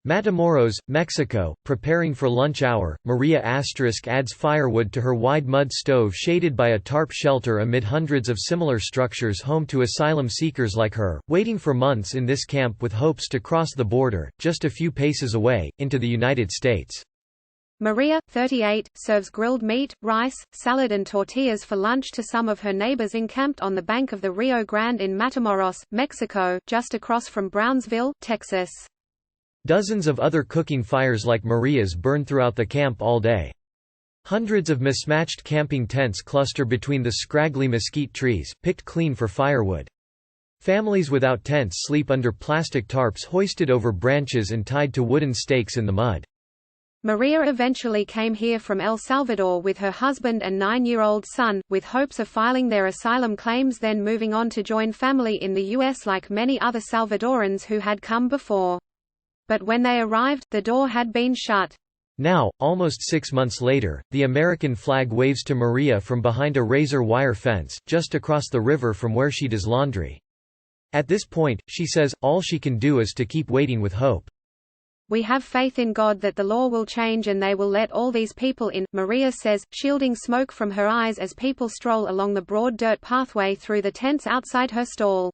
Matamoros, Mexico. Preparing for lunch hour, Maria adds firewood to her wide mud stove shaded by a tarp shelter amid hundreds of similar structures home to asylum seekers like her, waiting for months in this camp with hopes to cross the border, just a few paces away, into the United States. Maria, 38, serves grilled meat, rice, salad and tortillas for lunch to some of her neighbors encamped on the bank of the Rio Grande in Matamoros, Mexico, just across from Brownsville, Texas. Dozens of other cooking fires like Maria's burn throughout the camp all day. Hundreds of mismatched camping tents cluster between the scraggly mesquite trees, picked clean for firewood. Families without tents sleep under plastic tarps hoisted over branches and tied to wooden stakes in the mud. Maria eventually came here from El Salvador with her husband and 9-year-old son, with hopes of filing their asylum claims then moving on to join family in the U.S. like many other Salvadorans who had come before. But when they arrived, the door had been shut. Now, almost 6 months later, the American flag waves to Maria from behind a razor wire fence, just across the river from where she does laundry. At this point, she says, all she can do is to keep waiting with hope. We have faith in God that the law will change and they will let all these people in, Maria says, shielding smoke from her eyes as people stroll along the broad dirt pathway through the tents outside her stall.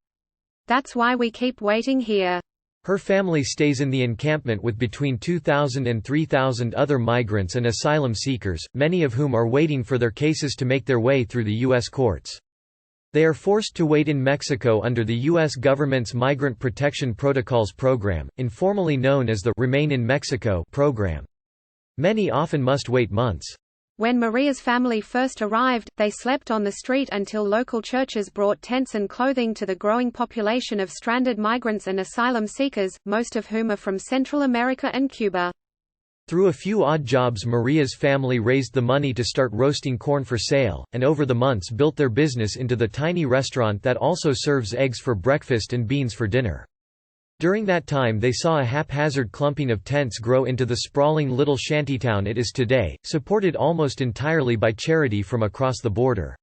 That's why we keep waiting here. Her family stays in the encampment with between 2,000 and 3,000 other migrants and asylum seekers, many of whom are waiting for their cases to make their way through the U.S. courts. They are forced to wait in Mexico under the U.S. government's Migrant Protection Protocols program, informally known as the Remain in Mexico program. Many often must wait months. When Maria's family first arrived, they slept on the street until local churches brought tents and clothing to the growing population of stranded migrants and asylum seekers, most of whom are from Central America and Cuba. Through a few odd jobs, Maria's family raised the money to start roasting corn for sale, and over the months built their business into the tiny restaurant that also serves eggs for breakfast and beans for dinner. During that time they saw a haphazard clumping of tents grow into the sprawling little shantytown it is today, supported almost entirely by charity from across the border.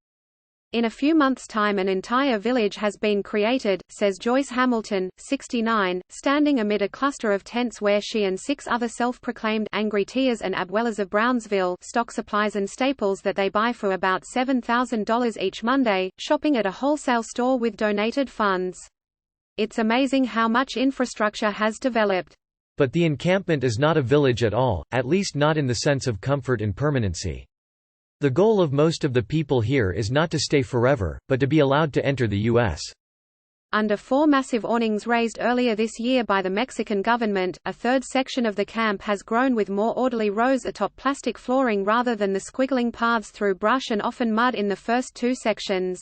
In a few months' time an entire village has been created, says Joyce Hamilton, 69, standing amid a cluster of tents where she and 6 other self-proclaimed angry tears and abuelas of Brownsville stock supplies and staples that they buy for about $7,000 each Monday, shopping at a wholesale store with donated funds. It's amazing how much infrastructure has developed. But the encampment is not a village at all, at least not in the sense of comfort and permanency. The goal of most of the people here is not to stay forever, but to be allowed to enter the U.S. Under 4 massive awnings raised earlier this year by the Mexican government, a third section of the camp has grown with more orderly rows atop plastic flooring rather than the squiggling paths through brush and often mud in the first 2 sections.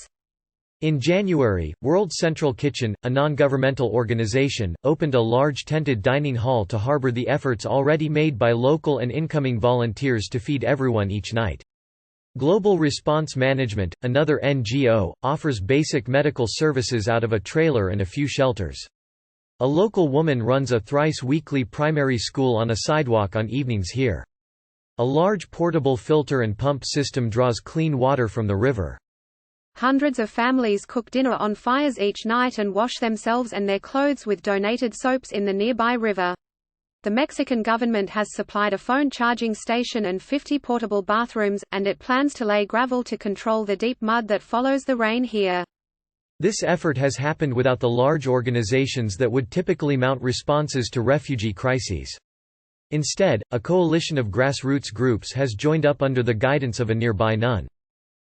In January, World Central Kitchen, a non-governmental organization, opened a large tented dining hall to harbor the efforts already made by local and incoming volunteers to feed everyone each night. Global Response Management, another NGO, offers basic medical services out of a trailer and a few shelters. A local woman runs a thrice-weekly primary school on a sidewalk on evenings here. A large portable filter and pump system draws clean water from the river. Hundreds of families cook dinner on fires each night and wash themselves and their clothes with donated soaps in the nearby river. The Mexican government has supplied a phone charging station and 50 portable bathrooms, and it plans to lay gravel to control the deep mud that follows the rain here. This effort has happened without the large organizations that would typically mount responses to refugee crises. Instead, a coalition of grassroots groups has joined up under the guidance of a nearby nun.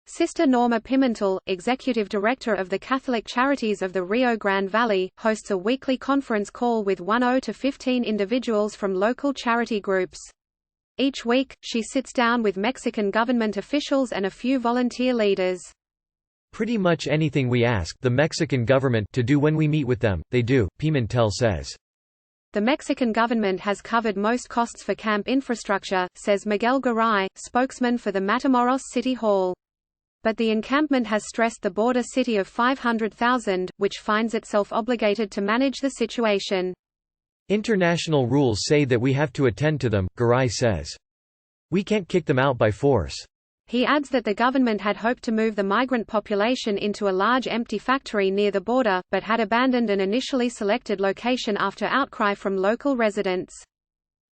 Sister Norma Pimentel, executive director of the Catholic Charities of the Rio Grande Valley, hosts a weekly conference call with 10 to 15 individuals from local charity groups. Each week, she sits down with Mexican government officials and a few volunteer leaders. Pretty much anything we ask the Mexican government to do when we meet with them, they do, Pimentel says. The Mexican government has covered most costs for camp infrastructure, says Miguel Garay, spokesman for the Matamoros City Hall. But the encampment has stressed the border city of 500,000, which finds itself obligated to manage the situation. International rules say that we have to attend to them, Garay says. We can't kick them out by force. He adds that the government had hoped to move the migrant population into a large empty factory near the border, but had abandoned an initially selected location after outcry from local residents.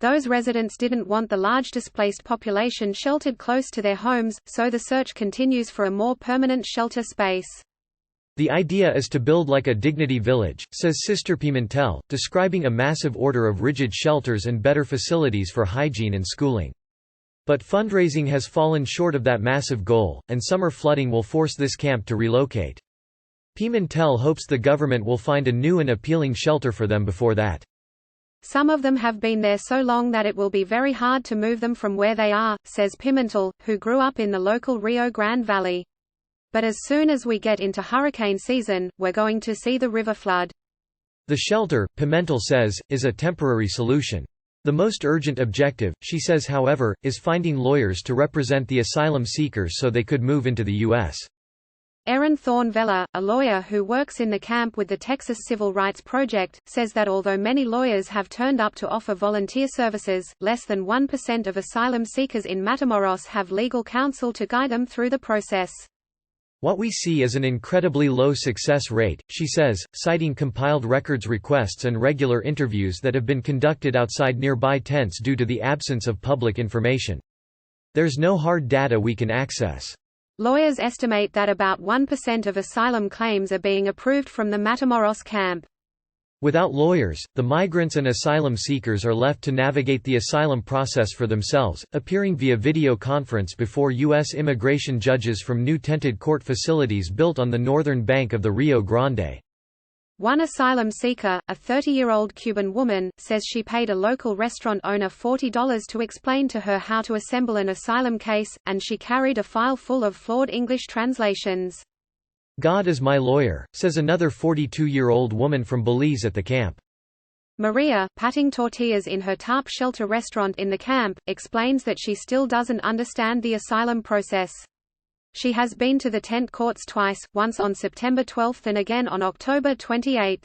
Those residents didn't want the large displaced population sheltered close to their homes, so the search continues for a more permanent shelter space. The idea is to build like a dignity village, says Sister Pimentel, describing a massive order of rigid shelters and better facilities for hygiene and schooling. But fundraising has fallen short of that massive goal, and summer flooding will force this camp to relocate. Pimentel hopes the government will find a new and appealing shelter for them before that. Some of them have been there so long that it will be very hard to move them from where they are, says Pimentel, who grew up in the local Rio Grande Valley. But as soon as we get into hurricane season, we're going to see the river flood. The shelter, Pimentel says, is a temporary solution. The most urgent objective, she says however, is finding lawyers to represent the asylum seekers so they could move into the U.S. Erin Thorne Vella, a lawyer who works in the camp with the Texas Civil Rights Project, says that although many lawyers have turned up to offer volunteer services, less than 1% of asylum seekers in Matamoros have legal counsel to guide them through the process. What we see is an incredibly low success rate, she says, citing compiled records requests and regular interviews that have been conducted outside nearby tents due to the absence of public information. There's no hard data we can access. Lawyers estimate that about 1% of asylum claims are being approved from the Matamoros camp. Without lawyers, the migrants and asylum seekers are left to navigate the asylum process for themselves, appearing via video conference before U.S. immigration judges from new tented court facilities built on the northern bank of the Rio Grande. One asylum seeker, a 30-year-old Cuban woman, says she paid a local restaurant owner $40 to explain to her how to assemble an asylum case, and she carried a file full of flawed English translations. God is my lawyer, says another 42-year-old woman from Belize at the camp. Maria, patting tortillas in her tarp shelter restaurant in the camp, explains that she still doesn't understand the asylum process. She has been to the tent courts twice, once on September 12 and again on October 28.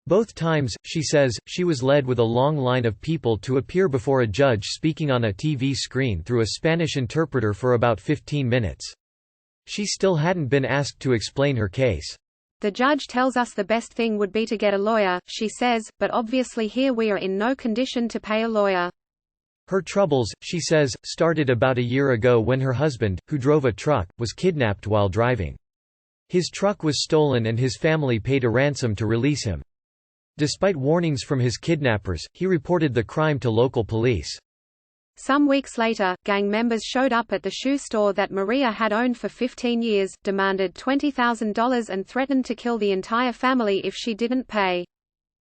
Both times, she says, she was led with a long line of people to appear before a judge speaking on a TV screen through a Spanish interpreter for about 15 minutes. She still hadn't been asked to explain her case. The judge tells us the best thing would be to get a lawyer, she says, but obviously here we are in no condition to pay a lawyer. Her troubles, she says, started about a year ago when her husband, who drove a truck, was kidnapped while driving. His truck was stolen and his family paid a ransom to release him. Despite warnings from his kidnappers, he reported the crime to local police. Some weeks later, gang members showed up at the shoe store that Maria had owned for 15 years, demanded $20,000 and threatened to kill the entire family if she didn't pay.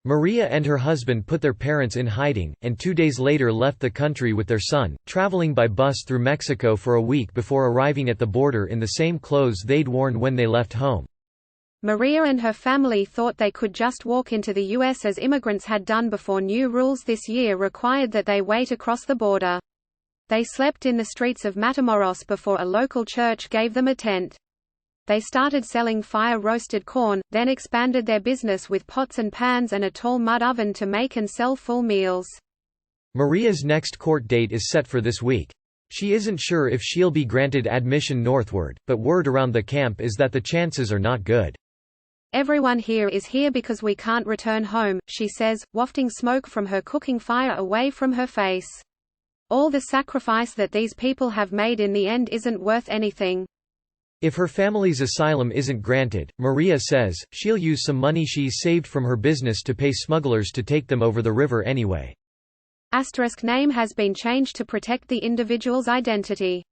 Maria and her husband put their parents in hiding, and 2 days later left the country with their son, traveling by bus through Mexico for a week before arriving at the border in the same clothes they'd worn when they left home. Maria and her family thought they could just walk into the U.S. as immigrants had done before new rules this year required that they wait across the border. They slept in the streets of Matamoros before a local church gave them a tent. They started selling fire-roasted corn, then expanded their business with pots and pans and a tall mud oven to make and sell full meals. Maria's next court date is set for this week. She isn't sure if she'll be granted admission northward, but word around the camp is that the chances are not good. Everyone here is here because we can't return home, she says, wafting smoke from her cooking fire away from her face. All the sacrifice that these people have made in the end isn't worth anything. If her family's asylum isn't granted, Maria says, she'll use some money she's saved from her business to pay smugglers to take them over the river anyway. *Name has been changed to protect the individual's identity.